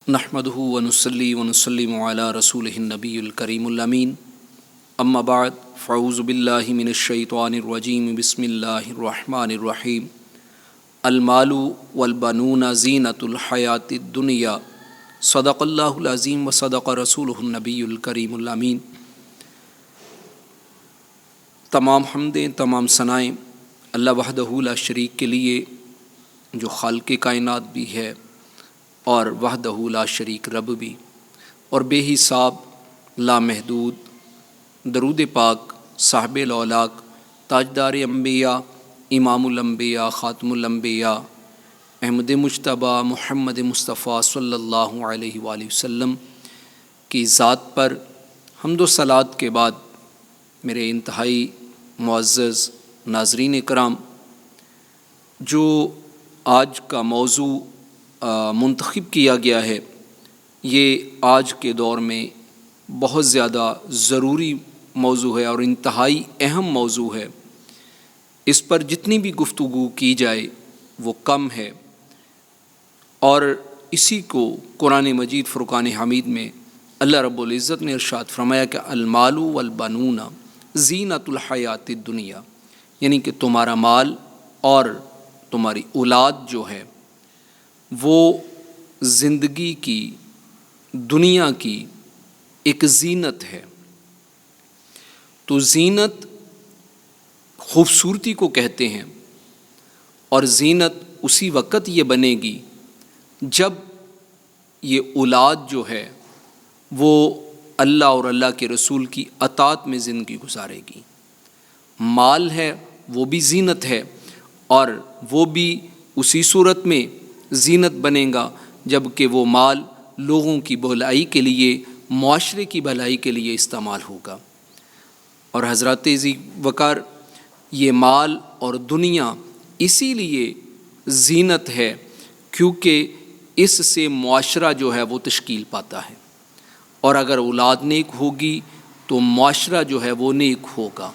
نحمدہ ونصلی ونسلم علی رسولہ النبی الکریم الامین اما بعد فاعوذ باللہ من الشیطان الرجیم بسم اللہ الرحمن الرحیم المال والبنون زینۃ الحیاۃ الدنیا صدق اللہ العظیم وصدق رسولہ النبی الکریم الامین۔ تمام حمدیں، تمام ثنائیں اللہ وحدہ لا شریک کے لیے، جو خالق کائنات بھی ہے اور وحدہ لا شریک رب بھی، اور بے حساب لامحدود درود پاک صاحب الاولاق تاجدار انبیاء امام الانبیاء خاتم الانبیاء احمد مجتبی محمد مصطفیٰ صلی اللہ علیہ وآلہ وسلم کی ذات پر حمد و صلوات کے بعد میرے انتہائی معزز ناظرین کرام، جو آج کا موضوع منتخب کیا گیا ہے، یہ آج کے دور میں بہت زیادہ ضروری موضوع ہے اور انتہائی اہم موضوع ہے۔ اس پر جتنی بھی گفتگو کی جائے وہ کم ہے، اور اسی کو قرآن مجید فرقان حمید میں اللہ رب العزت نے ارشاد فرمایا کہ المال والبنون زینۃ الحیاۃ الدنیا، یعنی کہ تمہارا مال اور تمہاری اولاد جو ہے وہ زندگی کی، دنیا کی ایک زینت ہے۔ تو زینت خوبصورتی کو کہتے ہیں، اور زینت اسی وقت یہ بنے گی جب یہ اولاد جو ہے وہ اللہ اور اللہ کے رسول کی اطاعت میں زندگی گزارے گی۔ مال ہے وہ بھی زینت ہے، اور وہ بھی اسی صورت میں زینت بنے گا جب کہ وہ مال لوگوں کی بھلائی کے لیے، معاشرے کی بھلائی کے لیے استعمال ہوگا۔ اور حضرات ذی وقار، یہ مال اور دنیا اسی لیے زینت ہے کیونکہ اس سے معاشرہ جو ہے وہ تشکیل پاتا ہے، اور اگر اولاد نیک ہوگی تو معاشرہ جو ہے وہ نیک ہوگا۔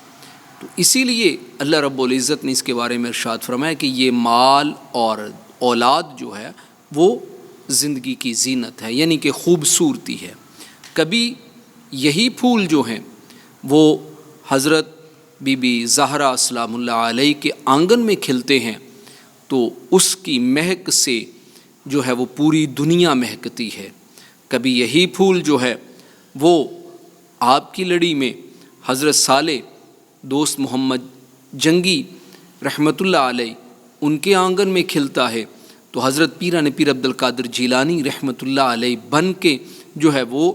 تو اسی لیے اللہ رب العزت نے اس کے بارے میں ارشاد فرمایا کہ یہ مال اور اولاد جو ہے وہ زندگی کی زینت ہے، یعنی کہ خوبصورتی ہے۔ کبھی یہی پھول جو ہیں وہ حضرت بی بی زہرا سلام اللہ علیہ کے آنگن میں کھلتے ہیں تو اس کی مہک سے جو ہے وہ پوری دنیا مہکتی ہے۔ کبھی یہی پھول جو ہے وہ آپ کی لڑی میں حضرت صالح دوست محمد جنگی رحمۃ اللہ علیہ ان کے آنگن میں کھلتا ہے تو حضرت پیران پیر عبد القادر جیلانی رحمۃ اللہ علیہ بن کے جو ہے وہ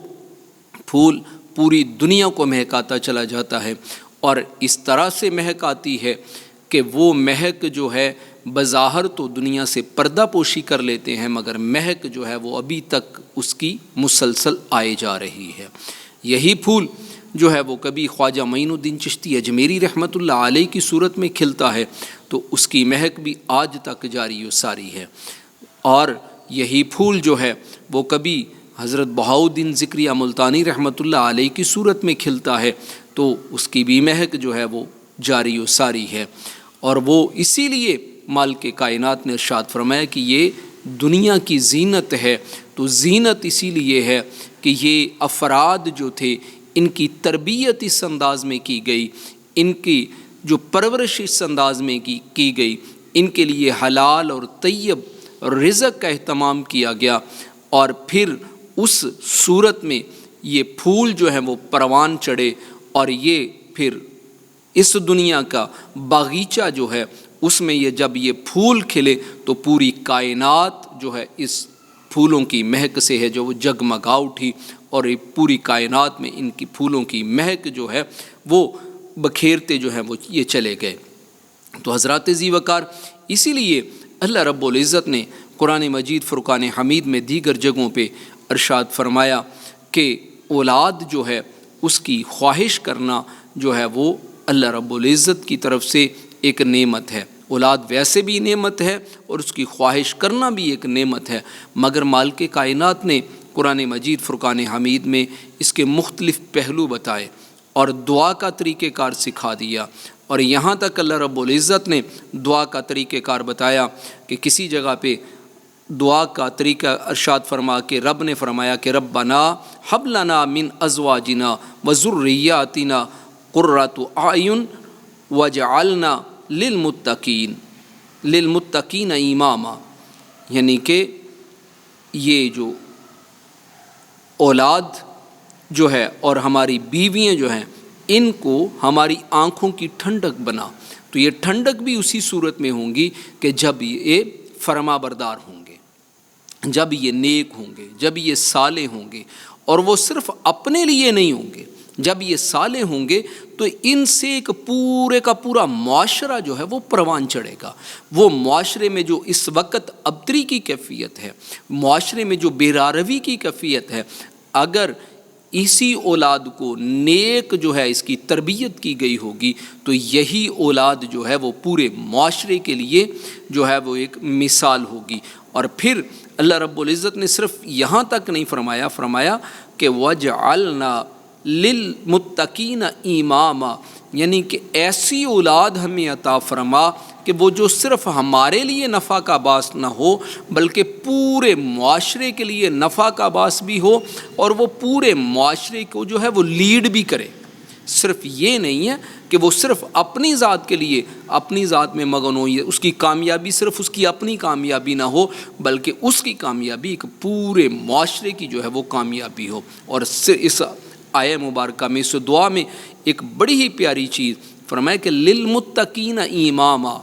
پھول پوری دنیا کو مہکاتا چلا جاتا ہے، اور اس طرح سے مہک آتی ہے کہ وہ مہک جو ہے بظاہر تو دنیا سے پردہ پوشی کر لیتے ہیں، مگر مہک جو ہے وہ ابھی تک اس کی مسلسل آئے جا رہی ہے۔ یہی پھول جو ہے وہ کبھی خواجہ معین الدین چشتی اجمیری رحمۃ اللہ علیہ کی صورت میں کھلتا ہے تو اس کی مہک بھی آج تک جاری و ساری ہے، اور یہی پھول جو ہے وہ کبھی حضرت بہاؤالدین ذکریہ ملتانی رحمۃ اللہ علیہ کی صورت میں کھلتا ہے تو اس کی بھی مہک جو ہے وہ جاری و ساری ہے۔ اور وہ اسی لیے مال کے کائنات نے ارشاد فرمایا کہ یہ دنیا کی زینت ہے۔ تو زینت اسی لیے ہے کہ یہ افراد جو تھے ان کی تربیت اس انداز میں کی گئی، ان کی جو پرورش اس انداز میں کی گئی، ان کے لیے حلال اور طیب رزق کا اہتمام کیا گیا، اور پھر اس صورت میں یہ پھول جو ہیں وہ پروان چڑھے، اور یہ پھر اس دنیا کا باغیچہ جو ہے اس میں جب یہ پھول کھلے تو پوری کائنات جو ہے اس پھولوں کی مہک سے ہے جو وہ جگمگا اٹھی، اور پوری کائنات میں ان کی پھولوں کی مہک جو ہے وہ بکھیرتے جو ہیں وہ یہ چلے گئے۔ تو حضرات ذی وقار، اسی لیے اللہ رب العزت نے قرآن مجید فرقان حمید میں دیگر جگہوں پہ ارشاد فرمایا کہ اولاد جو ہے اس کی خواہش کرنا جو ہے وہ اللہ رب العزت کی طرف سے ایک نعمت ہے۔ اولاد ویسے بھی نعمت ہے اور اس کی خواہش کرنا بھی ایک نعمت ہے، مگر مال کے کائنات نے قرآن مجید فرقان حمید میں اس کے مختلف پہلو بتائے اور دعا کا طریقہ کار سکھا دیا، اور یہاں تک اللہ رب العزت نے دعا کا طریقہ کار بتایا کہ کسی جگہ پہ دعا کا طریقہ ارشاد فرما کہ رب نے فرمایا کہ ربنا ہب لنا من ازواجنا وذریاتنا قرۃ اعین وجعلنا للمتقین اماما، یعنی کہ یہ جو اولاد جو ہے اور ہماری بیویاں جو ہیں ان کو ہماری آنکھوں کی ٹھنڈک بنا۔ تو یہ ٹھنڈک بھی اسی صورت میں ہوں گی کہ جب یہ فرما بردار ہوں گے، جب یہ نیک ہوں گے، جب یہ صالح ہوں گے، اور وہ صرف اپنے لیے نہیں ہوں گے، جب یہ صالح ہوں گے تو ان سے ایک پورے کا پورا معاشرہ جو ہے وہ پروان چڑھے گا۔ وہ معاشرے میں جو اس وقت ابتری کی کیفیت ہے، معاشرے میں جو بیراروی کی کیفیت ہے، اگر اسی اولاد کو نیک جو ہے اس کی تربیت کی گئی ہوگی تو یہی اولاد جو ہے وہ پورے معاشرے کے لیے جو ہے وہ ایک مثال ہوگی۔ اور پھر اللہ رب العزت نے صرف یہاں تک نہیں فرمایا، فرمایا کہ وَجْعَلْنَا لِلْمُتَّقِينَ إِمَامًا، یعنی کہ ایسی اولاد ہمیں عطا فرما کہ وہ جو صرف ہمارے لیے نفع کا باعث نہ ہو بلکہ پورے معاشرے کے لیے نفع کا باعث بھی ہو، اور وہ پورے معاشرے کو جو ہے وہ لیڈ بھی کرے۔ صرف یہ نہیں ہے کہ وہ صرف اپنی ذات کے لیے اپنی ذات میں مگن ہو، اس کی کامیابی صرف اس کی اپنی کامیابی نہ ہو بلکہ اس کی کامیابی ایک پورے معاشرے کی جو ہے وہ کامیابی ہو۔ اور اس آیہ مبارکہ میں، اس دعا میں ایک بڑی ہی پیاری چیز فرمایا کہ للمتقین اماما،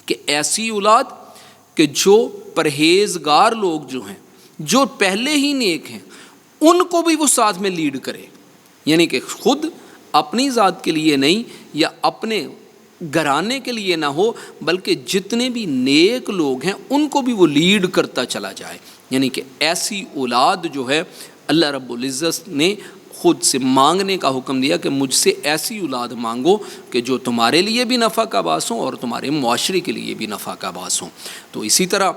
کہ ایسی اولاد کہ جو پرہیزگار لوگ جو ہیں، جو پہلے ہی نیک ہیں، ان کو بھی وہ ساتھ میں لیڈ کرے، یعنی کہ خود اپنی ذات کے لیے نہیں یا اپنے گھرانے کے لیے نہ ہو بلکہ جتنے بھی نیک لوگ ہیں ان کو بھی وہ لیڈ کرتا چلا جائے۔ یعنی کہ ایسی اولاد جو ہے اللہ رب العزت نے خود سے مانگنے کا حکم دیا کہ مجھ سے ایسی اولاد مانگو کہ جو تمہارے لیے بھی نفع کا باعث ہوں اور تمہارے معاشرے کے لیے بھی نفع کا باعث ہوں۔ تو اسی طرح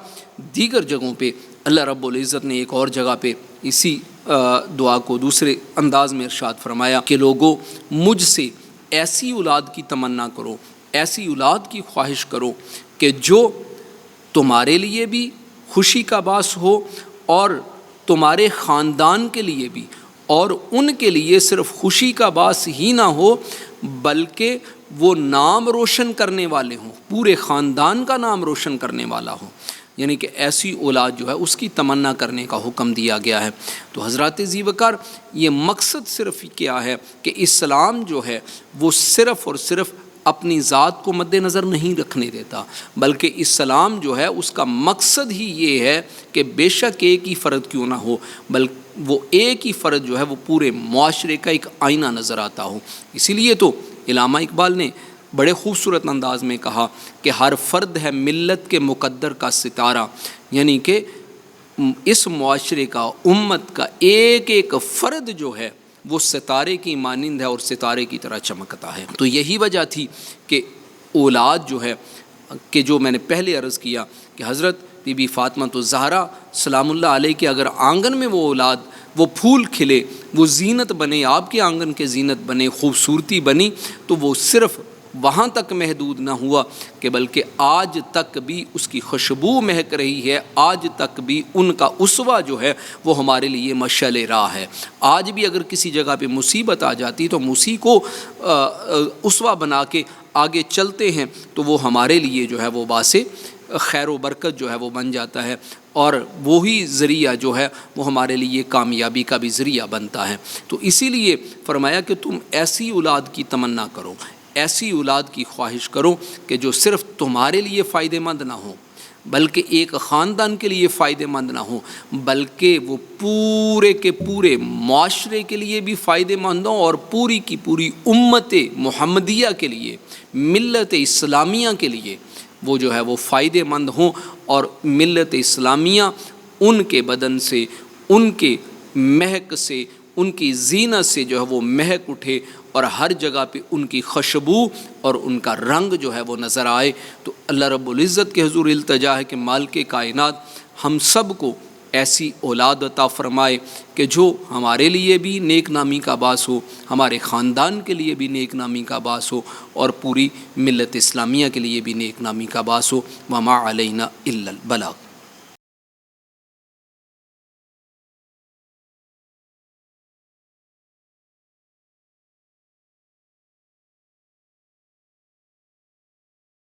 دیگر جگہوں پہ اللہ رب العزت نے ایک اور جگہ پہ اسی دعا کو دوسرے انداز میں ارشاد فرمایا کہ لوگوں مجھ سے ایسی اولاد کی تمنا کرو، ایسی اولاد کی خواہش کرو کہ جو تمہارے لیے بھی خوشی کا باعث ہو اور تمہارے خاندان کے لیے بھی، اور ان کے لیے صرف خوشی کا باعث ہی نہ ہو بلکہ وہ نام روشن کرنے والے ہوں، پورے خاندان کا نام روشن کرنے والا ہو۔ یعنی کہ ایسی اولاد جو ہے اس کی تمنا کرنے کا حکم دیا گیا ہے۔ تو حضرات ذی وقار، یہ مقصد صرف کیا ہے کہ اسلام جو ہے وہ صرف اور صرف اپنی ذات کو مد نظر نہیں رکھنے دیتا بلکہ اسلام جو ہے اس کا مقصد ہی یہ ہے کہ بے شک ایک ہی فرد کیوں نہ ہو بلکہ وہ ایک ہی فرد جو ہے وہ پورے معاشرے کا ایک آئینہ نظر آتا ہو۔ اسی لیے تو علامہ اقبال نے بڑے خوبصورت انداز میں کہا کہ ہر فرد ہے ملت کے مقدر کا ستارہ، یعنی کہ اس معاشرے کا، امت کا ایک ایک فرد جو ہے وہ ستارے کی مانند ہے اور ستارے کی طرح چمکتا ہے۔ تو یہی وجہ تھی کہ اولاد جو ہے کہ جو میں نے پہلے عرض کیا کہ حضرت بی بی فاطمہ الزہرا سلام اللہ علیہ کے اگر آنگن میں وہ اولاد، وہ پھول کھلے، وہ زینت بنے، آپ کے آنگن کے زینت بنے، خوبصورتی بنی، تو وہ صرف وہاں تک محدود نہ ہوا کہ بلکہ آج تک بھی اس کی خوشبو مہک رہی ہے، آج تک بھی ان کا اسوہ جو ہے وہ ہمارے لیے مشعل راہ ہے۔ آج بھی اگر کسی جگہ پہ مصیبت آ جاتی تو اسی کو اسوہ بنا کے آگے چلتے ہیں تو وہ ہمارے لیے جو ہے وہ باعث خیر و برکت جو ہے وہ بن جاتا ہے، اور وہی ذریعہ جو ہے وہ ہمارے لیے کامیابی کا بھی ذریعہ بنتا ہے۔ تو اسی لیے فرمایا کہ تم ایسی اولاد کی تمنا کرو، ایسی اولاد کی خواہش کرو کہ جو صرف تمہارے لیے فائدہ مند نہ ہو بلکہ ایک خاندان کے لیے فائدہ مند نہ ہو بلکہ وہ پورے کے پورے معاشرے کے لیے بھی فائدہ مند ہوں اور پوری کی پوری امت محمدیہ کے لیے، ملت اسلامیہ کے لیے وہ جو ہے وہ فائدہ مند ہوں، اور ملت اسلامیہ ان کے بدن سے، ان کے مہک سے، ان کی زینت سے جو ہے وہ مہک اٹھے اور ہر جگہ پہ ان کی خوشبو اور ان کا رنگ جو ہے وہ نظر آئے۔ تو اللہ رب العزت کے حضور التجا ہے کہ مالک کائنات ہم سب کو ایسی اولاد عطا فرمائے کہ جو ہمارے لیے بھی نیک نامی کا باعث ہو، ہمارے خاندان کے لیے بھی نیک نامی کا باعث ہو، اور پوری ملت اسلامیہ کے لیے بھی نیک نامی کا باعث ہو۔ وما علینا الا البلاغ۔